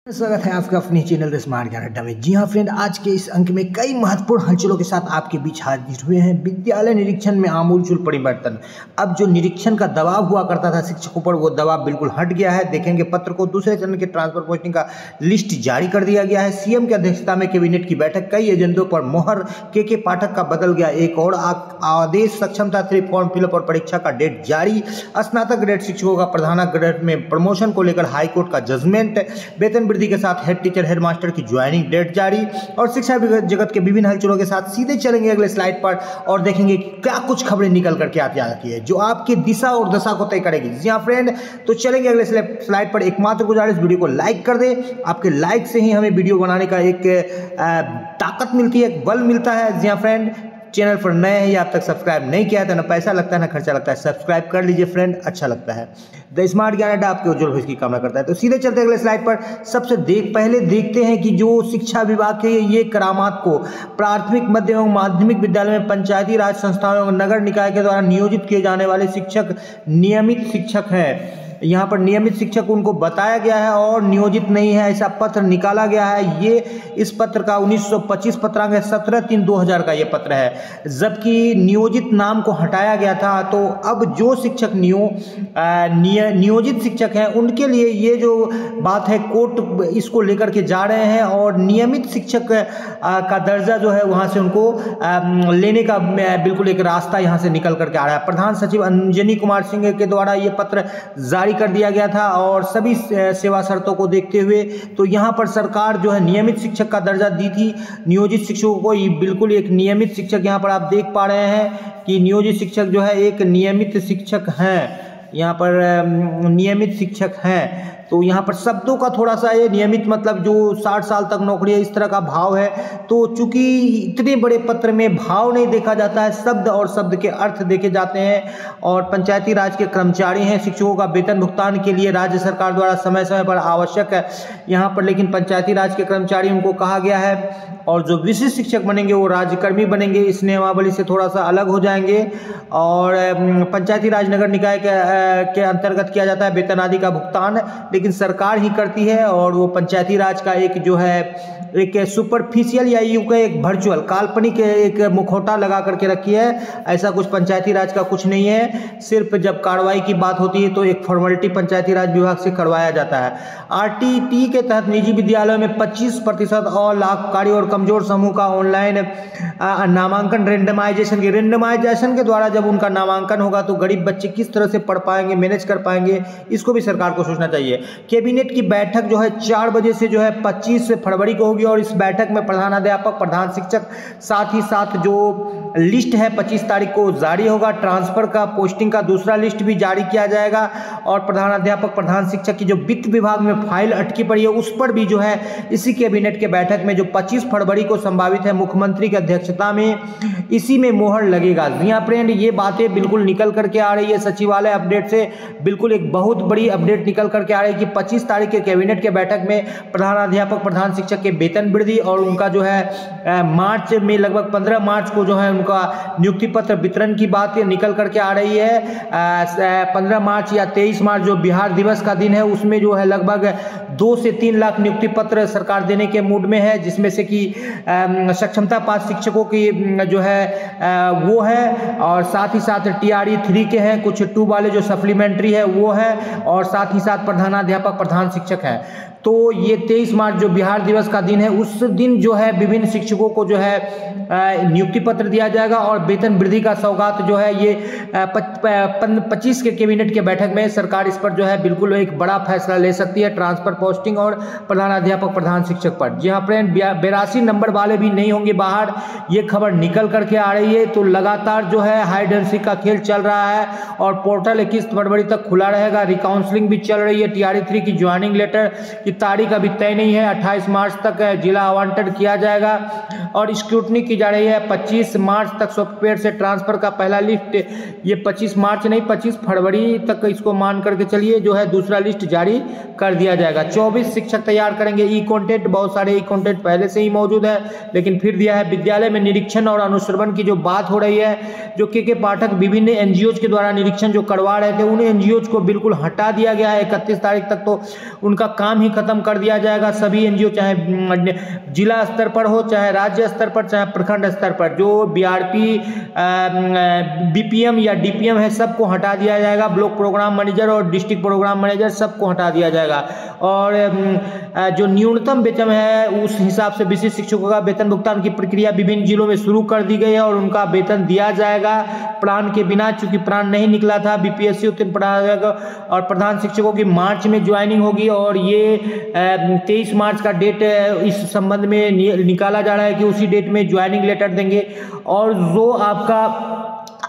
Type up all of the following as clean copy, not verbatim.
स्वागत है आपका अपने चैनल स्मार्ट ज्ञान अड्डा में। जी हाँ फ्रेंड, आज के इस अंक में कई महत्वपूर्ण हलचलों के साथ आपके बीच हाजिर हुए हैं। विद्यालय निरीक्षण में आमूलचूल परिवर्तन। अब जो निरीक्षण का दबाव हुआ करता था शिक्षकों पर, वो दबाव बिल्कुल हट गया है। देखेंगे पत्र को। दूसरे चरण के ट्रांसफर पोस्टिंग का लिस्ट जारी कर दिया गया है। सीएम की अध्यक्षता में कैबिनेट की बैठक, कई एजेंडों पर मोहर। के पाठक का बदल गया एक और आदेश। सक्षमता 3 फॉर्म फिलअप और परीक्षा का डेट जारी। स्नातक ग्रेड शिक्षकों का प्रधानक ग्रेड में प्रमोशन को लेकर हाईकोर्ट का जजमेंट। वेतन वृद्धि के साथ हेड टीचर हेड मास्टर की ज्वाइनिंग डेट जारी। और शिक्षा जगत के विभिन्न हलचलों के साथ सीधे चलेंगे अगले स्लाइड पर और देखेंगे क्या कुछ खबरें निकल करके आती है जो आपकी दिशा और दशा को तय करेगी। जी हाँ फ्रेंड, तो चलेंगे अगले स्लाइड पर। एकमात्र गुजारिश, वीडियो को लाइक कर दे। आपके लाइक से ही हमें वीडियो बनाने का एक ताकत मिलती है, एक बल मिलता है। जी हाँ फ्रेंड, चैनल पर नए हैं या अब तक सब्सक्राइब नहीं किया है तो ना पैसा लगता है ना खर्चा लगता है, सब्सक्राइब कर लीजिए फ्रेंड, अच्छा लगता है। द स्मार्ट ज्ञान अड्डा आपके उज्जवल भविष्य की कामना करता है। तो सीधे चलते अगले स्लाइड पर। सबसे पहले देखते हैं कि जो शिक्षा विभाग के ये करामात को प्राथमिक मध्य एवं माध्यमिक विद्यालय में पंचायती राज संस्थाओं एवं नगर निकाय के द्वारा नियोजित किए जाने वाले शिक्षक नियमित शिक्षक हैं। यहाँ पर नियमित शिक्षक उनको बताया गया है और नियोजित नहीं है, ऐसा पत्र निकाला गया है। ये इस पत्र का 1925 पत्रांक 17/3/2000 का ये पत्र है। जबकि नियोजित नाम को हटाया गया था, तो अब जो शिक्षक नियोजित शिक्षक हैं उनके लिए ये जो बात है, कोर्ट इसको लेकर के जा रहे हैं और नियमित शिक्षक का दर्जा जो है वहाँ से उनको लेने का बिल्कुल एक रास्ता यहाँ से निकल करके आ रहा है। प्रधान सचिव अंजनी कुमार सिंह के द्वारा ये पत्र जारी कर दिया गया था और सभी सेवा शर्तों को देखते हुए तो यहाँ पर सरकार जो है नियमित शिक्षक का दर्जा दी थी। नियोजित शिक्षकों को बिल्कुल एक नियमित शिक्षक, यहाँ पर आप देख पा रहे हैं कि नियोजित शिक्षक जो है एक नियमित शिक्षक हैं। यहाँ पर नियमित शिक्षक हैं, तो यहाँ पर शब्दों का थोड़ा सा ये नियमित मतलब जो 60 साल तक नौकरी है, इस तरह का भाव है। तो चूंकि इतने बड़े पत्र में भाव नहीं देखा जाता है, शब्द और शब्द के अर्थ देखे जाते हैं। और पंचायती राज के कर्मचारी हैं, शिक्षकों का वेतन भुगतान के लिए राज्य सरकार द्वारा समय समय पर आवश्यक है यहाँ पर, लेकिन पंचायती राज के कर्मचारी उनको कहा गया है। और जो विशिष्ट शिक्षक बनेंगे वो राज्यकर्मी बनेंगे, इस नियमावली से थोड़ा सा अलग हो जाएंगे। और पंचायती राज नगर निकाय के अंतर्गत किया जाता है वेतन आदि का भुगतान, लेकिन सरकार ही करती है। और वो पंचायती राज का एक जो है एक सुपरफिशियल या यूं का एक वर्चुअल काल्पनिक एक मुखौटा लगा करके रखी है। ऐसा कुछ पंचायती राज का कुछ नहीं है। सिर्फ जब कार्रवाई की बात होती है तो एक फॉर्मेलिटी पंचायती राज विभाग से करवाया जाता है। आरटीटी के तहत निजी विद्यालयों में 25% और लाभकारी और कमजोर समूह का ऑनलाइन नामांकन रेंडमाइजेशन के द्वारा जब उनका नामांकन होगा तो गरीब बच्चे किस तरह से पढ़ पाएंगे, मैनेज कर पाएंगे, इसको भी सरकार को सोचना चाहिए। कैबिनेट की बैठक जो है 4 बजे से जो है 25 फरवरी को होगी और इस बैठक में प्रधानाध्यापक, प्रधान शिक्षक, साथ ही साथ जो लिस्ट है 25 तारीख को जारी होगा। ट्रांसफर का, पोस्टिंग का दूसरा लिस्ट भी जारी किया जाएगा। और प्रधानाध्यापक, प्रधान शिक्षक की जो वित्त विभाग में फाइल अटकी पड़ी है उस पर भी जो है इसी कैबिनेट के बैठक में जो 25 फरवरी को संभावित है मुख्यमंत्री की अध्यक्षता में, इसी में मोहर लगेगा। यहाँ फ्रेंड, ये बातें बिल्कुल निकल करके आ रही है सचिवालय अपडेट से, बिल्कुल एक बहुत बड़ी अपडेट निकल करके आ रही है कि 25 तारीख के कैबिनेट के बैठक में प्रधानाध्यापक, प्रधान शिक्षक के वेतन वृद्धि और उनका जो है मार्च में लगभग 15 मार्च को जो है उनका नियुक्ति पत्र वितरण की बात निकल करके आ रही है। 15 मार्च या 23 मार्च जो बिहार दिवस का दिन है उसमें जो है लगभग 2 से 3 लाख नियुक्ति पत्र सरकार देने के मूड में है, जिसमें से कि सक्षमता पास शिक्षकों की जो है वो है। और साथ ही साथ TRE 3 के हैं, कुछ 2 वाले जो सप्लीमेंट्री है वो है। और साथ ही साथ प्रधानाध्यापक, प्रधान शिक्षक है। तो ये 23 मार्च जो बिहार दिवस का दिन है उस दिन जो है विभिन्न शिक्षकों को जो है नियुक्ति पत्र दिया जाएगा और वेतन वृद्धि का सौगात जो है ये 25 के कैबिनेट के बैठक में सरकार इस पर जो है बिल्कुल एक बड़ा फैसला ले सकती है, ट्रांसफर, पोस्टिंग और प्रधानाध्यापक, प्रधान शिक्षक पर। जी हाँ फ्रेंड, 82 नंबर वाले भी नहीं होंगे बाहर, ये खबर निकल करके आ रही है। तो लगातार जो है हाइड एंड सीक का खेल चल रहा है और पोर्टल 21 फरवरी तक खुला रहेगा। रिकाउंसलिंग भी चल रही है। TRE 3 की ज्वाइनिंग लेटर की तारीख अभी तय नहीं है, 28 मार्च तक जिला आवंटन किया जाएगा और स्क्रूटनी की जा रही है। 25 मार्च तक सॉफ्टवेयर से ट्रांसफर का पहला लिस्ट, ये 25 मार्च नहीं 25 फरवरी तक इसको मान करके चलिए, जो है दूसरा लिस्ट जारी कर दिया जाएगा। 24 शिक्षक तैयार करेंगे। ई कॉन्टेंट, बहुत सारे ई कॉन्टेंट पहले से ही मौजूद है लेकिन फिर दिया है। विद्यालय में निरीक्षण और अनुश्रवण की जो बात हो रही है, जो के पाठक विभिन्न NGOs के द्वारा निरीक्षण जो करवा रहे थे उन NGOs को बिल्कुल हटा दिया गया है। 31 तारीख तक तो उनका काम ही खत्म कर दिया जाएगा। सभी एनजीओ चाहे जिला स्तर पर हो, चाहे राज्य स्तर पर, चाहे प्रखंड स्तर पर, जो बीआरपी बीपीएम या डीपीएम है सबको हटा दिया जाएगा। ब्लॉक प्रोग्राम मैनेजर और डिस्ट्रिक्ट प्रोग्राम मैनेजर सबको हटा दिया जाएगा। और जो न्यूनतम वेतन है उस हिसाब से विशिष्ट शिक्षकों का वेतन भुगतान की प्रक्रिया विभिन्न जिलों में शुरू कर दी गई है और उनका वेतन दिया जाएगा प्राण के बिना। चूंकि प्राण नहीं निकला था, बीपीएससी उत्तीर्ण पढ़ाया जाएगा। और प्रधान शिक्षकों की मार्च में ज्वाइनिंग होगी और ये 23 मार्च का डेट इस संबंध में निकाला जा रहा है कि उसी डेट में ज्वाइनिंग लेटर देंगे। और जो आपका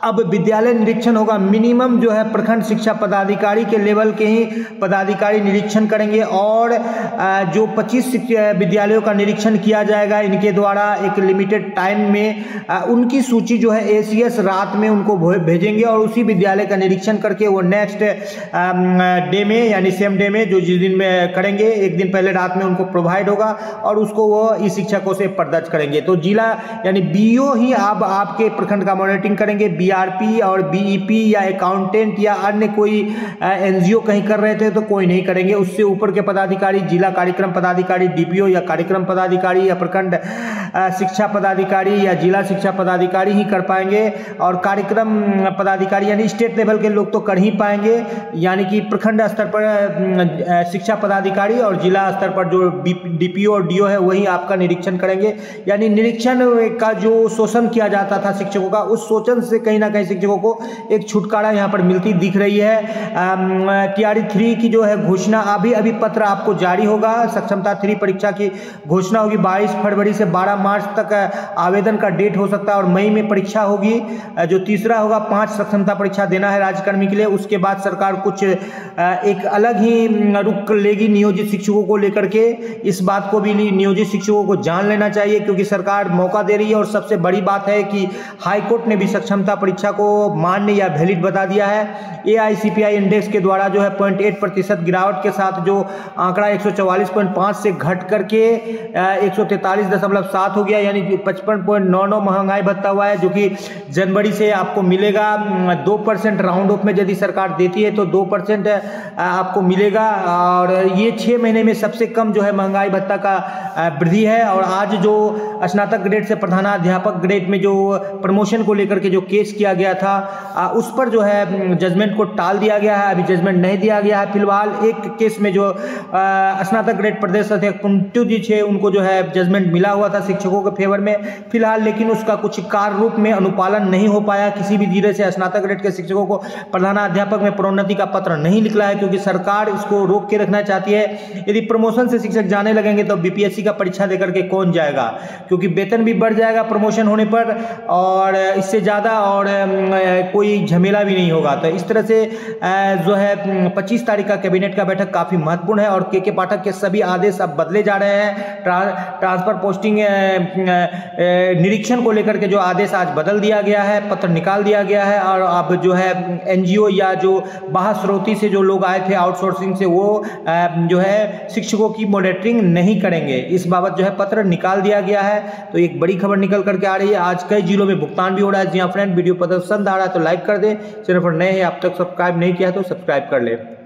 अब विद्यालय निरीक्षण होगा, मिनिमम जो है प्रखंड शिक्षा पदाधिकारी के लेवल के ही पदाधिकारी निरीक्षण करेंगे। और जो 25 विद्यालयों का निरीक्षण किया जाएगा इनके द्वारा एक लिमिटेड टाइम में, उनकी सूची जो है एसीएस रात में उनको भेजेंगे और उसी विद्यालय का निरीक्षण करके वो नेक्स्ट डे में यानी सेम डे में जो जिस दिन में करेंगे, एक दिन पहले रात में उनको प्रोवाइड होगा और उसको वो ई शिक्षकों से प्रदर्श करेंगे। तो जिला यानी बीओ ही अब आपके प्रखंड का मॉनिटरिंग करेंगे। बीआरपी और बीईपी या अकाउंटेंट या अन्य कोई एनजीओ कहीं कर रहे थे तो कोई नहीं करेंगे। उससे ऊपर के पदाधिकारी, जिला कार्यक्रम पदाधिकारी डीपीओ या कार्यक्रम पदाधिकारी या प्रखंड शिक्षा पदाधिकारी या जिला शिक्षा पदाधिकारी ही कर पाएंगे। और कार्यक्रम पदाधिकारी यानी स्टेट लेवल के लोग तो कर ही पाएंगे, यानी कि प्रखंड स्तर पर शिक्षा पदाधिकारी और जिला स्तर पर जो डीपीओ और डीओ है वही आपका निरीक्षण करेंगे। यानी निरीक्षण का जो शोषण किया जाता था शिक्षकों का, उस शोषण से कहीं ना कहीं शिक्षकों को एक छुटकारा यहाँ पर मिलती दिख रही है। टीआरई 3 की जो है घोषणा अभी पत्र आपको जारी होगा। सक्षमता 3 परीक्षा की घोषणा होगी 22 फरवरी से 12 मार्च तक आवेदन का डेट हो सकता है और मई में परीक्षा होगी। जो तीसरा होगा 5 सक्षमता परीक्षा देना है राज्यकर्मी के लिए। उसके बाद सरकार कुछ एक अलग ही रुख लेगी नियोजित शिक्षकों को लेकर के। इस बात को भी नियोजित शिक्षकों को जान लेना चाहिए क्योंकि सरकार मौका दे रही है। और सबसे बड़ी बात है कि हाईकोर्ट ने भी सक्षमता परीक्षा को मान्य या वैलिड बता दिया है। एआईसीपीआई इंडेक्स के द्वारा जो है 0.8% गिरावट के साथ जो आंकड़ा 144.5 से घट करके 143.7 हो गया, यानी 55.99 महंगाई भत्ता हुआ है, जो कि जनवरी से आपको मिलेगा। 2% राउंड ऑफ में यदि सरकार देती है तो 2% आपको मिलेगा। और ये 6 महीने में सबसे कम जो है महंगाई भत्ता का वृद्धि है। और आज जो स्नातक ग्रेड से प्रधानाध्यापक ग्रेड में जो प्रमोशन को लेकर के जो केस किया गया था उस पर जो है जजमेंट को टाल दिया गया है। अभी जजमेंट नहीं दिया गया है। फिलहाल एक केस में जो स्नातक ग्रेड प्रदेश अध्यक्ष कुंटू जी थे उनको जो है जजमेंट मिला हुआ था शिक्षकों के फेवर में फिलहाल, लेकिन उसका कुछ कार्य रूप में अनुपालन नहीं हो पाया। किसी भी जिले से स्नातक ग्रेड के शिक्षकों को प्रधानाध्यापक में प्रोन्नति का पत्र नहीं निकला है क्योंकि सरकार इसको रोक के रखना चाहती है। यदि प्रमोशन से शिक्षक जाने लगेंगे तो बीपीएससी का परीक्षा देकर के कौन जाएगा, क्योंकि वेतन भी बढ़ जाएगा प्रमोशन होने पर और इससे ज़्यादा और कोई झमेला भी नहीं होगा। तो इस तरह से जो है 25 तारीख का कैबिनेट का बैठक काफ़ी महत्वपूर्ण है और के पाठक के सभी आदेश अब बदले जा रहे हैं। ट्रांसफर पोस्टिंग निरीक्षण को लेकर के जो आदेश आज बदल दिया गया है, पत्र निकाल दिया गया है। और अब जो है एनजीओ या जो बाहर स्रोती से जो लोग आए थे आउटसोर्सिंग से, वो जो है शिक्षकों की मॉनिटरिंग नहीं करेंगे। इस बाबत जो है पत्र निकाल दिया गया है। तो एक बड़ी खबर निकल करके आ रही है। आज कई जिलों में भुगतान भी हो रहा है। जी हाँ फ्रेंड, वीडियो पसंद आ रहा है तो लाइक कर दें। चैनल पर नए हैं, अब तक सब्सक्राइब नहीं किया तो सब्सक्राइब कर ले।